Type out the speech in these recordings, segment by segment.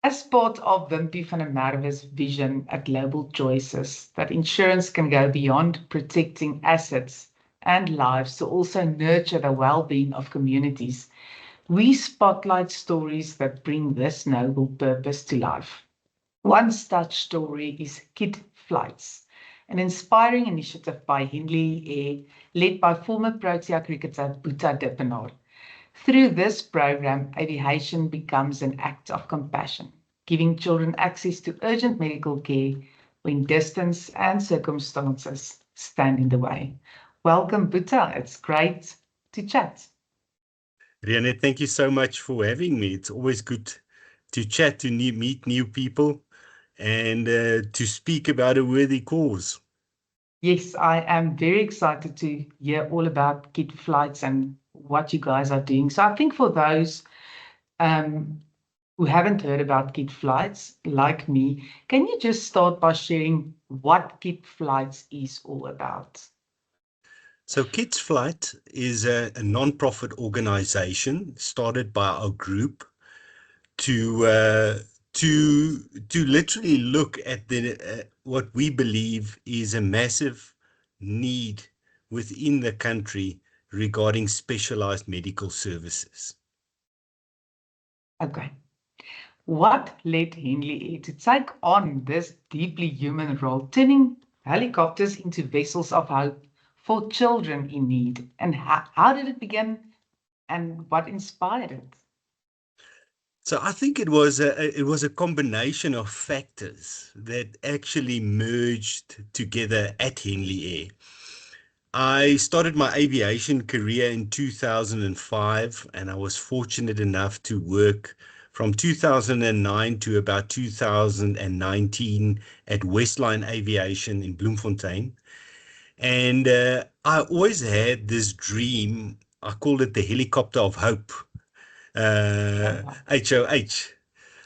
As part of Wimpy van der Merwe's vision at Global Choices, that insurance can go beyond protecting assets and lives to also nurture the well-being of communities, we spotlight stories that bring this noble purpose to life. One such story is Kid Flights, an inspiring initiative by Henley Air, led by former Protea cricketer Boeta Dippenaar. Through this program, aviation becomes an act of compassion, giving children access to urgent medical care when distance and circumstances stand in the way. Welcome, Boeta. It's great to chat. Rianne, thank you so much for having me. It's always good to chat, to meet new people, and to speak about a worthy cause. Yes, I am very excited to hear all about Kid Flights and what you guys are doing. So I think for those um, who haven't heard about Kid Flights, like me, can you just start by sharing what Kid Flights is all about? So Kids Flight is a non-profit organization started by our group to literally look at the what we believe is a massive need within the country regarding specialized medical services. Okay. What led Henley Air to take on this deeply human role, turning helicopters into vessels of hope for children in need? And how did it begin and what inspired it? So I think it was a combination of factors that actually merged together at Henley Air. I started my aviation career in 2005, and I was fortunate enough to work from 2009 to about 2019 at Westline Aviation in Bloemfontein. And I always had this dream. I called it the helicopter of hope, HOH,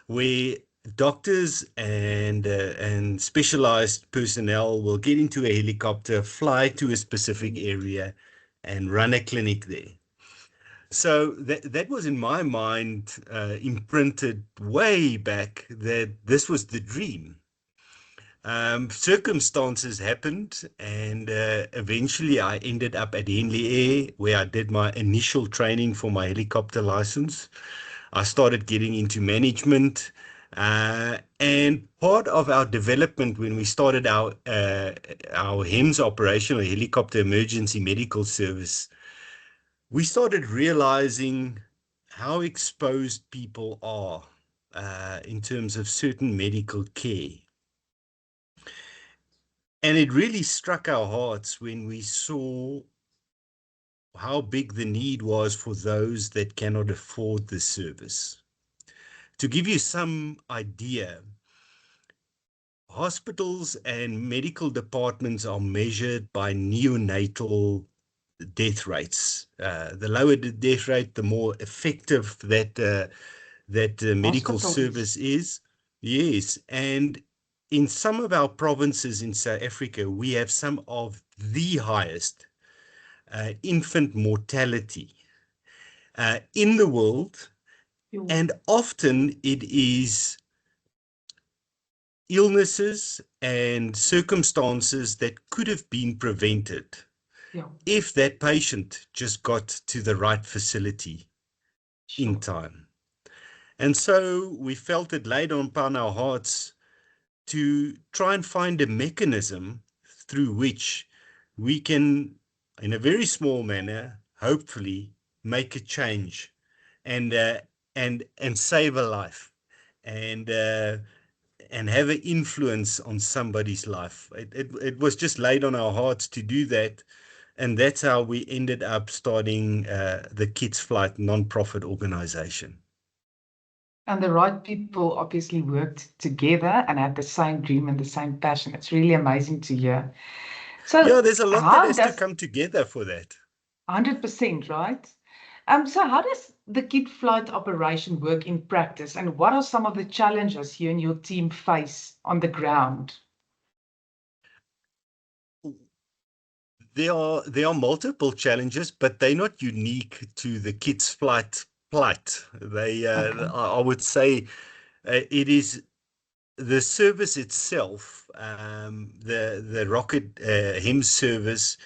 where doctors and specialized personnel will get into a helicopter, fly to a specific area, and run a clinic there. So that was in my mind imprinted way back that this was the dream. Circumstances happened, and eventually I ended up at Henley Air, where I did my initial training for my helicopter license. I started getting into management, and part of our development when we started our HEMS operation, or Helicopter Emergency Medical Service, we started realizing how exposed people are in terms of certain medical care. And it really struck our hearts when we saw how big the need was for those that cannot afford the service. To give you some idea, hospitals and medical departments are measured by neonatal death rates. The lower the death rate, the more effective that medical service is. Yes, and in some of our provinces in South Africa, we have some of the highest infant mortality in the world, and often it is illnesses and circumstances that could have been prevented if that patient just got to the right facility in time. And so we felt it laid upon our hearts to try and find a mechanism through which we can, in a very small manner, hopefully make a change and save a life and have an influence on somebody's life. It was just laid on our hearts to do that. And that's how we ended up starting the Kids Flight non-profit organization. And the right people obviously worked together and had the same dream and the same passion. It's really amazing to hear. So yeah, there's a lot that has to come together for that. 100%, right? So how does the Kid Flight operation work in practice, and what are some of the challenges you and your team face on the ground? There are multiple challenges, but they're not unique to the Kids Flight plight. Okay. I would say it is the service itself, the rocket HEM service.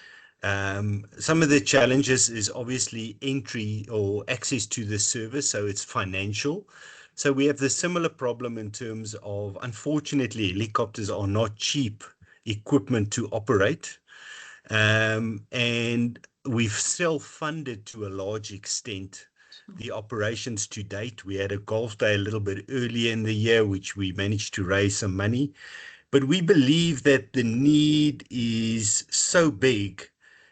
Some of the challenges is obviously entry or access to the service, so it's financial. So we have the similar problem in terms of, unfortunately, helicopters are not cheap equipment to operate. And we've self-funded to a large extent the operations to date. We had a golf day a little bit earlier in the year, which we managed to raise some money. But we believe that the need is so big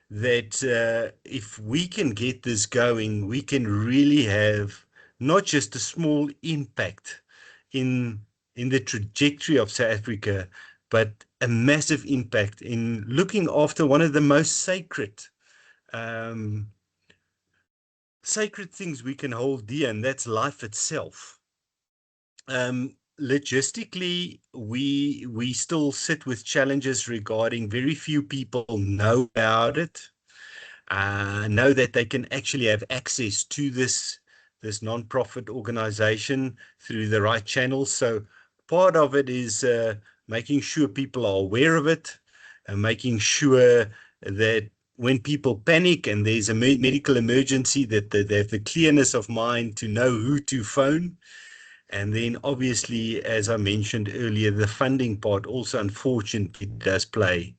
that if we can get this going, we can really have not just a small impact in the trajectory of South Africa, but a massive impact in looking after one of the most um, sacred things we can hold dear, and that's life itself. Logistically, we still sit with challenges regarding very few people know about it, know that they can actually have access to this non-profit organization through the right channels. So part of it is making sure people are aware of it, and making sure that when people panic and there's a medical emergency, that they have the clearness of mind to know who to phone. And then obviously, as I mentioned earlier, the funding part also unfortunately does play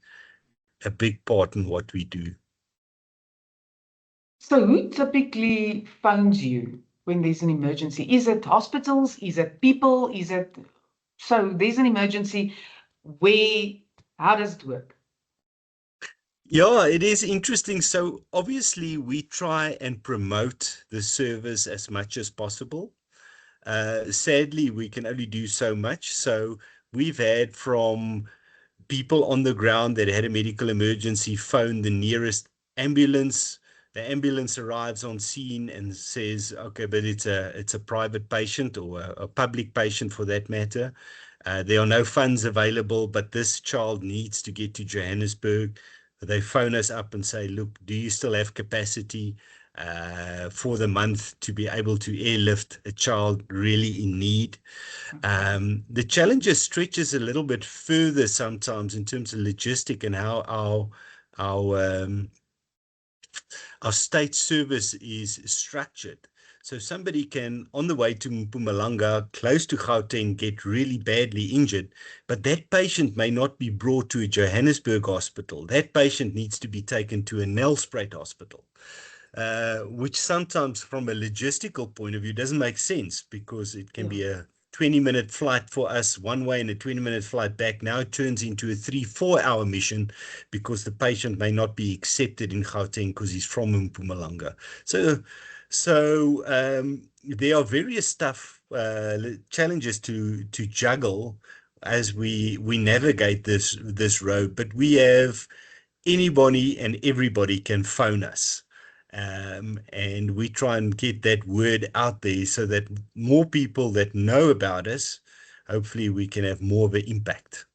a big part in what we do. So who typically phones you when there's an emergency? Is it hospitals? Is it people? Is it so there's an emergency where how does it work? Yeah, it is interesting. So obviously we try and promote the service as much as possible. Sadly, we can only do so much. So we've had from people on the ground that had a medical emergency phone the nearest ambulance. The ambulance arrives on scene and says, okay, but it's a private patient, or a public patient for that matter. There are no funds available, but this child needs to get to Johannesburg. They phone us up and say, look, do you still have capacity for the month to be able to airlift a child really in need? The challenges stretches a little bit further sometimes in terms of logistic and how our state service is structured. So somebody can, on the way to Mpumalanga, close to Gauteng, get really badly injured, but that patient may not be brought to a Johannesburg hospital. That patient needs to be taken to a Nelspruit hospital. Which sometimes from a logistical point of view doesn't make sense, because it can Yeah. be a 20-minute flight for us one way and a 20-minute flight back. Now it turns into a 3-4 hour mission because the patient may not be accepted in Gauteng because he's from Mpumalanga. So there are various challenges to juggle as we navigate this road, but we have anybody and everybody can phone us. And we try and get that word out there so that more people that know about us, hopefully we can have more of an impact.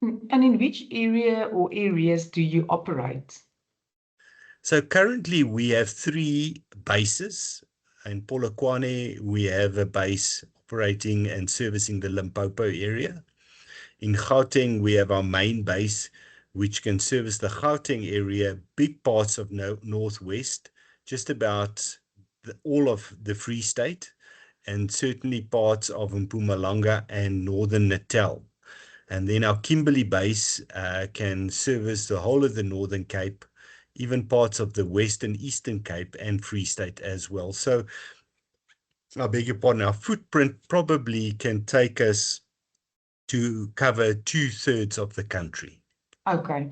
And in which area or areas do you operate? So currently we have 3 bases. In Polokwane, we have a base operating and servicing the Limpopo area. In Gauteng, we have our main base, which can service the Gauteng area, big parts of Northwest, just about all of the Free State, and certainly parts of Mpumalanga and Northern Natal. And then our Kimberley base can service the whole of the Northern Cape, even parts of the Western Eastern Cape and Free State as well. So I beg your pardon, our footprint probably can take us to cover 2/3 of the country. Okay.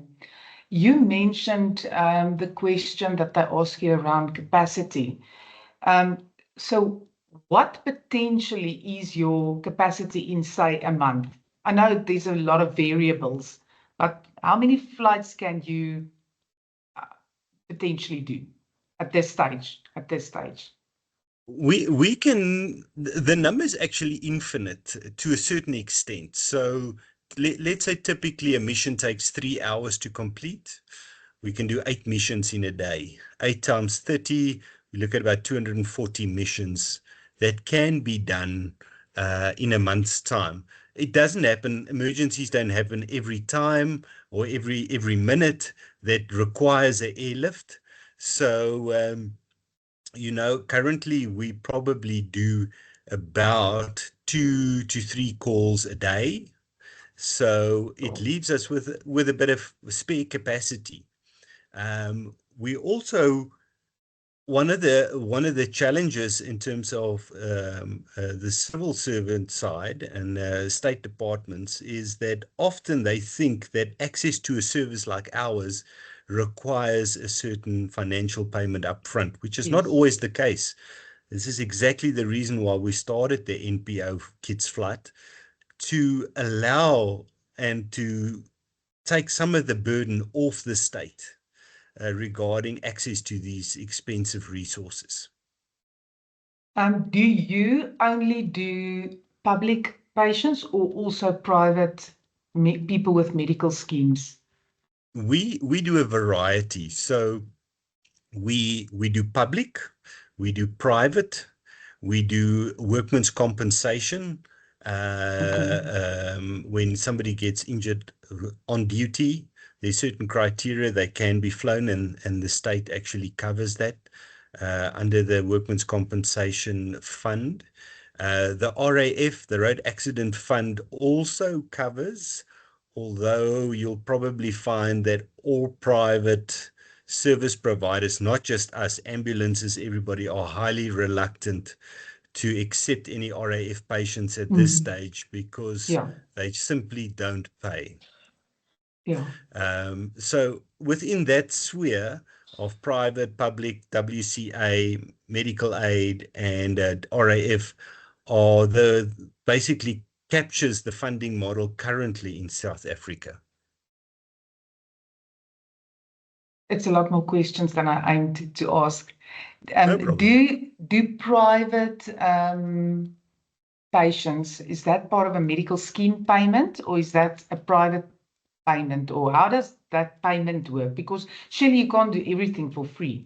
You mentioned the question that I ask you around capacity. So what potentially is your capacity in, say, a month? I know there's a lot of variables, but how many flights can you potentially do at this stage? At this stage? We can, the number is actually infinite to a certain extent. So let's say typically a mission takes 3 hours to complete. We can do 8 missions in a day. 8 times 30 you look at about 240 missions that can be done in a month's time. It doesn't happen. Emergencies don't happen every time or every minute that requires an airlift. So, currently we probably do about 2 to 3 calls a day. So it leaves us with a bit of spare capacity. We also one of the challenges in terms of the civil servant side and state departments is that often they think that access to a service like ours requires a certain financial payment up front, which is not Yes. always the case. This is exactly the reason why we started the NPO Kids Flight, to allow and to take some of the burden off the state regarding access to these expensive resources. Do you only do public patients or also private people with medical schemes? We do a variety. So we do public, we do private, we do workman's compensation. Okay. When somebody gets injured on duty, there's certain criteria they can be flown, and the state actually covers that under the Workman's Compensation Fund. The RAF, the Road Accident Fund, also covers, although you'll probably find that all private service providers, not just us, ambulances, everybody, are highly reluctant to accept any RAF patients at this Mm. stage because Yeah, they simply don't pay. yeah. So within that sphere of private, public, WCA, medical aid, and RAF are the basically captures the funding model currently in South Africa. It's a lot more questions than I aimed to ask. No problem. Do private patients, is that part of a medical scheme payment or is that a private payment, or how does that payment work? Because surely you can't do everything for free.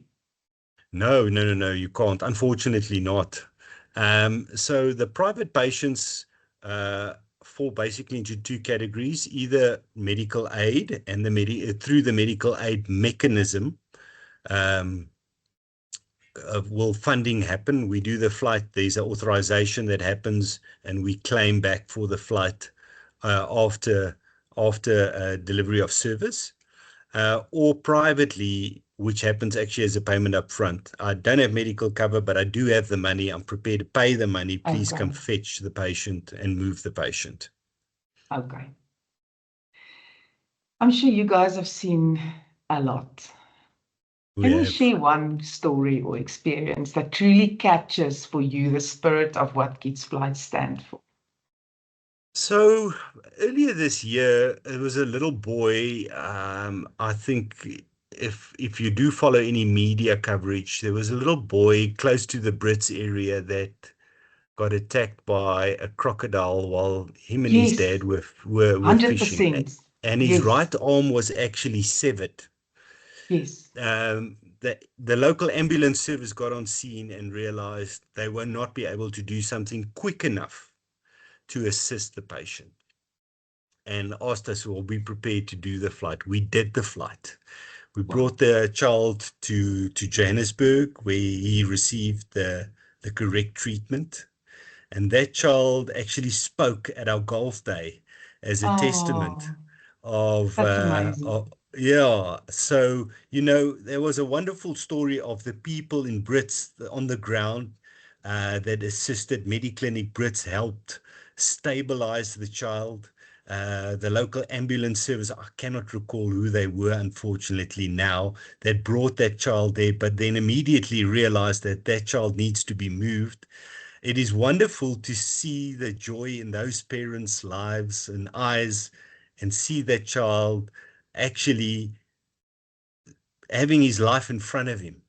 No, you can't. Unfortunately not. So the private patients fall basically into two categories: either medical aid and through the medical aid mechanism. Um, will funding happen? We do the flight. There's an authorization that happens, and we claim back for the flight after delivery of service. Or privately, which happens actually as a payment up front. I don't have medical cover, but I do have the money. I'm prepared to pay the money. Please come Okay, fetch the patient and move the patient. okay. I'm sure you guys have seen a lot. We Can you have. share one story or experience that truly captures for you the spirit of what Kids Flight stand for? So earlier this year, it was a little boy. I think if you do follow any media coverage, there was a little boy close to the Brits area that got attacked by a crocodile while him and his Yes, dad were fishing, 100%. and his Yes, right arm was actually severed. yes. The local ambulance service got on scene and realized they will not be able to do something quick enough to assist the patient, and asked us, will be prepared to do the flight. We did the flight. We brought Wow. the child to Johannesburg, where he received the correct treatment. And that child actually spoke at our golf day as a testament Oh, of, that's amazing. yeah. So, there was a wonderful story of the people in Brits on the ground that assisted. Mediclinic Brits helped stabilize the child. The local ambulance service, I cannot recall who they were, unfortunately, now, that brought that child there, but then immediately realized that that child needs to be moved. It is wonderful to see the joy in those parents' lives and eyes, and see that child actually having his life in front of him.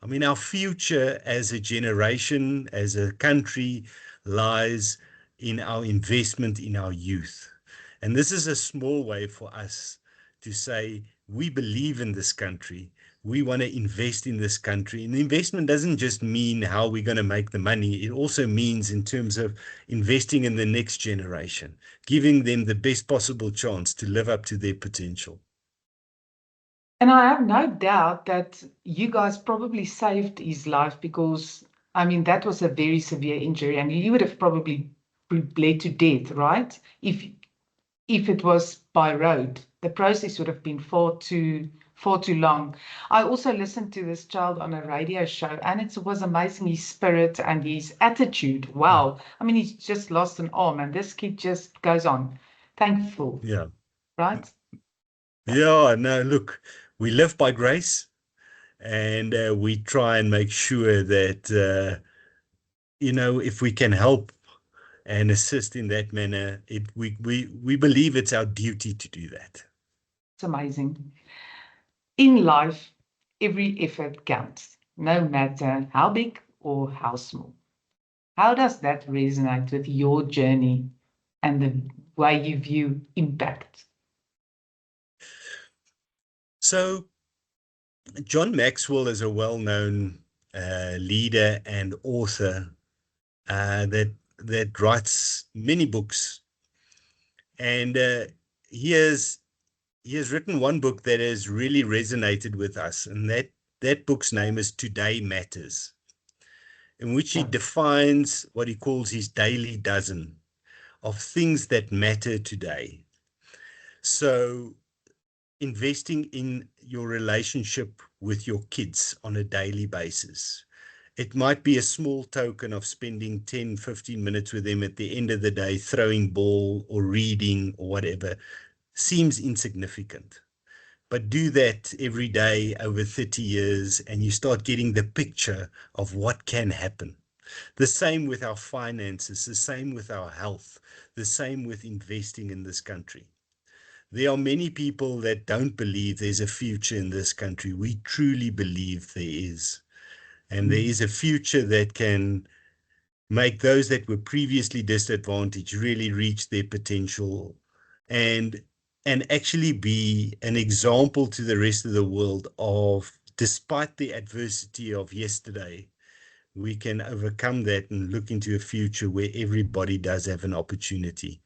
I mean, our future as a generation, as a country, lies in our investment in our youth. And this is a small way for us to say we believe in this country, we want to invest in this country. And the investment doesn't just mean how we're going to make the money. It also means in terms of investing in the next generation, giving them the best possible chance to live up to their potential. And I have no doubt that you guys probably saved his life because, I mean, that was a very severe injury and he would have probably bled to death, right? If it was by road, the process would have been far too long. I also listened to this child on a radio show, and it was amazing, his spirit and his attitude. Wow. I mean, he's just lost an arm, and this kid just goes on. Thankful, Yeah. right? Yeah. No, look, we live by grace, and we try and make sure that, if we can help and assist in that manner, we believe it's our duty to do that. It's amazing. In life, every effort counts, no matter how big or how small. How does that resonate with your journey and the way you view impact? So John Maxwell is a well-known leader and author that writes many books, and he has written one book that has really resonated with us, and that book's name is Today Matters, in which he defines what he calls his daily dozen of things that matter today. So investing in your relationship with your kids on a daily basis. It might be a small token of spending 10, 15 minutes with them at the end of the day, throwing ball or reading or whatever. Seems insignificant. But do that every day over 30 years and you start getting the picture of what can happen. The same with our finances, the same with our health, the same with investing in this country. There are many people that don't believe there's a future in this country. We truly believe there is. And there is a future that can make those that were previously disadvantaged really reach their potential and actually be an example to the rest of the world of, despite the adversity of yesterday, we can overcome that and look into a future where everybody does have an opportunity.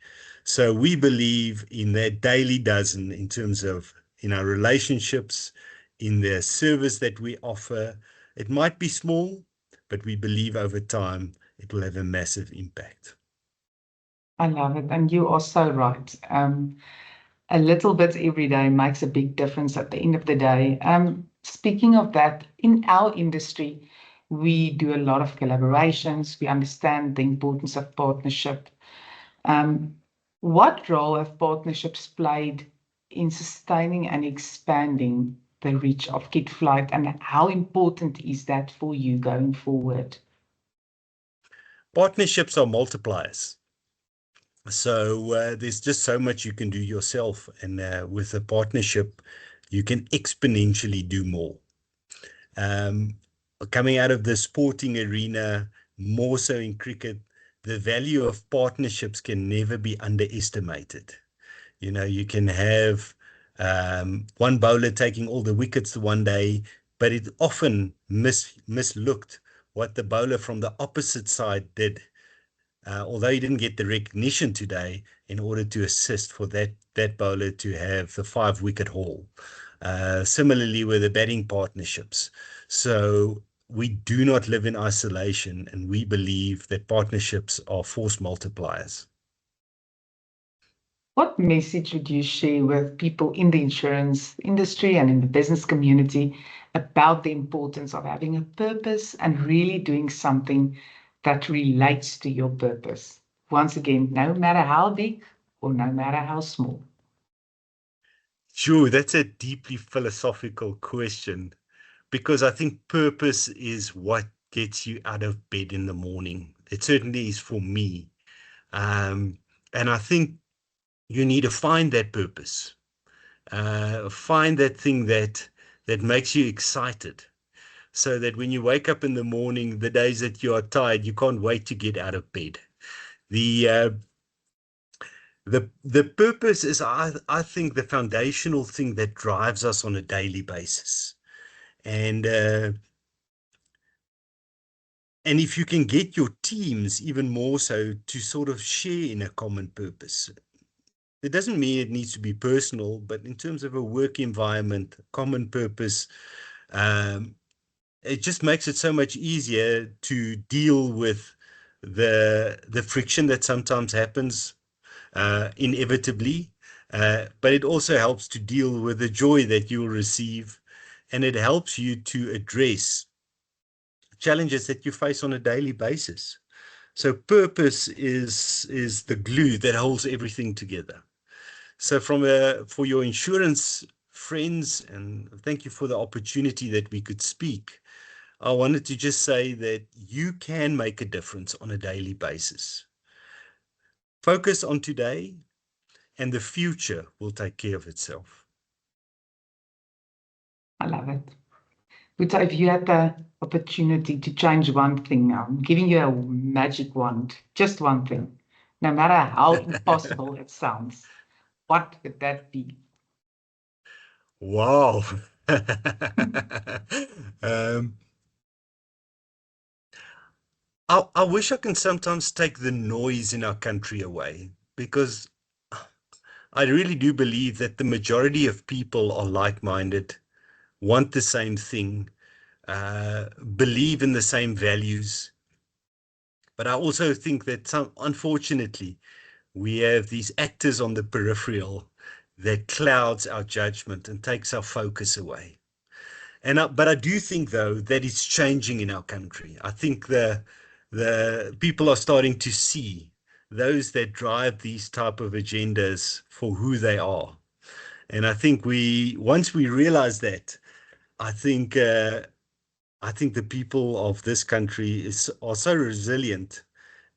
So we believe in that daily dozen in terms of in our relationships, in the service that we offer. It might be small, but we believe over time it will have a massive impact. I love it. And you are so right. A little bit every day makes a big difference at the end of the day. Speaking of that, in our industry, we do a lot of collaborations. We understand the importance of partnership. What role have partnerships played in sustaining and expanding the reach of Kid Flight, and how important is that for you going forward? Partnerships are multipliers. So there's just so much you can do yourself. And with a partnership, you can exponentially do more. Coming out of the sporting arena, more so in cricket, the value of partnerships can never be underestimated. You can have one bowler taking all the wickets the one day, but it often mislooked what the bowler from the opposite side did, although he didn't get the recognition today, in order to assist for that bowler to have the 5-wicket haul. Similarly with the batting partnerships. So we do not live in isolation, and we believe that partnerships are force multipliers. What message would you share with people in the insurance industry and in the business community about the importance of having a purpose and really doing something that relates to your purpose? Once again, no matter how big or no matter how small. Sure, that's a deeply philosophical question, because I think purpose is what gets you out of bed in the morning. It certainly is for me. And I think you need to find that purpose, find that thing that makes you excited, so that when you wake up in the morning, the days that you are tired, you can't wait to get out of bed. The purpose is, I think, the foundational thing that drives us on a daily basis. And if you can get your teams even more so to sort of share in a common purpose, it doesn't mean it needs to be personal, but in terms of a work environment, common purpose, it just makes it so much easier to deal with the friction that sometimes happens inevitably. But it also helps to deal with the joy that you'll receive, and it helps you to address challenges that you face on a daily basis. So purpose is the glue that holds everything together. So for your insurance friends, and thank you for the opportunity that we could speak, I wanted to just say that you can make a difference on a daily basis. Focus on today, and the future will take care of itself. I love it. Boeta, if you had the opportunity to change one thing now, I'm giving you a magic wand, just one thing, no matter how impossible it sounds, what would that be? Wow. um, I wish I can sometimes take the noise in our country away, because I really do believe that the majority of people are like-minded, want the same thing, believe in the same values. But I also think that unfortunately, we have these actors on the peripheral that clouds our judgment and takes our focus away. But I do think, though, that it's changing in our country. I think the people are starting to see those that drive these type of agendas for who they are. And I think once we realize that, I think the people of this country are so resilient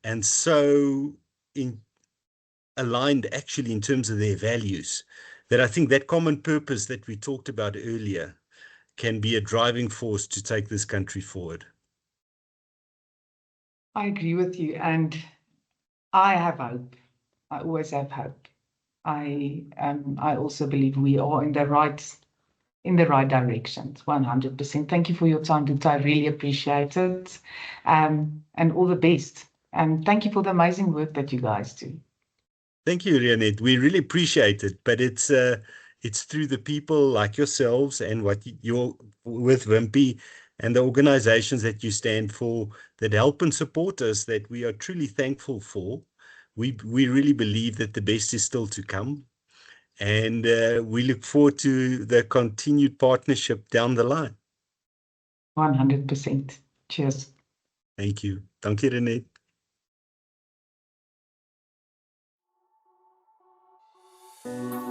and so aligned actually in terms of their values, that I think that common purpose that we talked about earlier can be a driving force to take this country forward. I agree with you, and I have hope. I always have hope. I also believe we are in the right directions, 100%. Thank you for your time, Boeta. I really appreciate it. And all the best. And thank you for the amazing work that you guys do. Thank you, Leonette. We really appreciate it, but it's through the people like yourselves and what you're with Wimpy and the organizations that you stand for that help and support us that we are truly thankful for. We really believe that the best is still to come, and we look forward to the continued partnership down the line. 100%. Cheers. Thank you. Dankie, Renette.